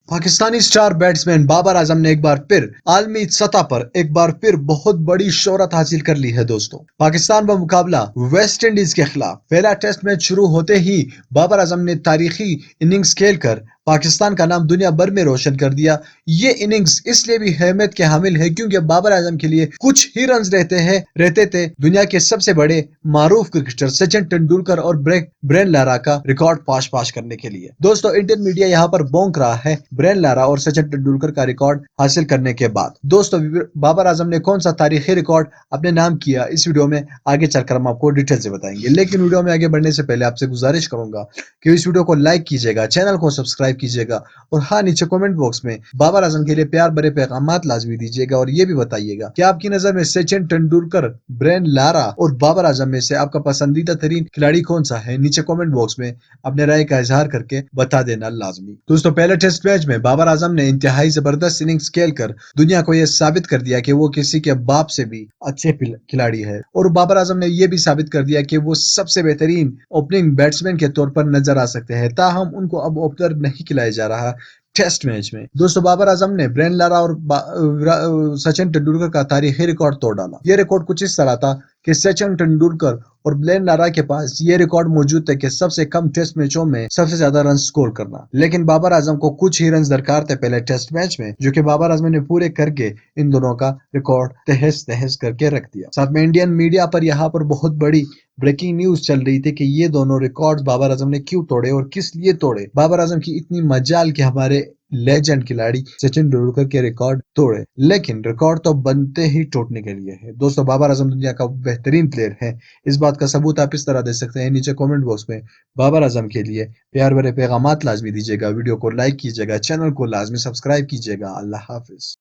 Pakistani star batsman Babar Azam نے ایک بار پھر عالمی سطح پر ایک بار پھر بہت بڑی شہرت حاصل کر لی ہے دوستوں۔ پاکستان کا مقابلہ ویسٹ انڈیز کے خلاف پہلا ٹیسٹ میچ شروع ہوتے ہی بابر اعظم نے تاریخی اننگز کھیل کر پاکستان کا نام دنیا بھر میں روشن کر دیا۔ یہ اننگز اس لیے بھی اہمیت کے حامل ہے کیونکہ بابر اعظم کے لیے کچھ ہی رنز رہتے تھے دنیا کے سب سے بڑے معروف کرکٹر سچن ٹنڈولکر اور برین لارا کا ریکارڈ پاش کرنے کے لیے۔ دوستوں انڈین میڈیا یہاں پر بونک رہا ہے برین لارا اور سچن ٹنڈولکر کا ریکارڈ حاصل کرنے کے بعد۔ دوستوں بابر اعظم نے کون سا تاریخی ریکارڈ اپنے نام کیا اس ویڈیو میں آگے چل کر ہم آپ کو ڈیٹیل سے بتائیں گے، لیکن ویڈیو میں آگے بڑھنے سے پہلے آپ سے گزارش کروں گا کہ اس ویڈیو کو لائک کیجیے گا، چینل کو سبسکرائب کیجیے گا اور ہاں نیچے کمنٹ باکس میں بابر اعظم کے لیے پیار بھرے پیغامات لازمی دیجیے گا اور یہ بھی بتائیے گا کہ آپ کی نظر میں سچن ٹنڈولکر، برین لارا اور بابر اعظم میں سے آپ کا پسندیدہ ترین کھلاڑی کون سا ہے؟ نیچے کمنٹ باکس میں اپنے رائے کا اظہار کر کے بتا دینا لازمی۔ دوستوں پہلے ٹیسٹ میچ میں بابر اعظم نے انتہائی زبردست اننگز کھیل کر دنیا کو یہ ثابت کر دیا کہ وہ کسی کے باپ سے بھی اچھے کھلاڑی ہے، اور بابر اعظم نے یہ بھی ثابت کر دیا کہ وہ سب سے بہترین اوپننگ بیٹسمین کے طور پر نظر آ سکتے ہیں، تاہم ان کو اب اوپنر نہیں کھلایا جا رہا ٹیسٹ میچ میں۔ دوستو بابر اعظم نے برین لارا اور سچن ٹنڈولکر کا تاریخی ریکارڈ توڑ ڈالا۔ یہ ریکارڈ کچھ اس طرح تھا کہ سچن ٹنڈولکر اور برین لارا کے پاس یہ ریکارڈ موجود تھا کہ سب سے کم ٹیسٹ میچوں میں سب سے زیادہ رنز سکور کرنا، لیکن بابر اعظم کو کچھ ہی رنز درکار تھے پہلے ٹیسٹ میچ میں، جو کہ بابر اعظم نے پورے کر کے ان دونوں کا ریکارڈ تہز کر کے رکھ دیا۔ ساتھ میں انڈین میڈیا پر یہاں پر بہت بڑی بریکنگ نیوز چل رہی تھی کہ یہ دونوں ریکارڈز بابر اعظم نے کیوں توڑے اور کس لیے توڑے۔ بابر اعظم کی اتنی مجال کہ ہمارے لیجنڈ کھلاڑی سچن ٹنڈولکر کے ریکارڈ توڑے، لیکن ریکارڈ تو بنتے ہی ٹوٹنے کے لیے ہے۔ دوستو بابر اعظم دنیا کا بہترین پلیئر ہے، اس بات کا ثبوت آپ اس طرح دے سکتے ہیں، نیچے کمنٹ باکس میں بابر اعظم کے لیے پیار بھرے پیغامات لازمی دیجیے گا، ویڈیو کو لائک کیجیے گا، چینل کو لازمی سبسکرائب کیجیے گا۔ اللہ حافظ۔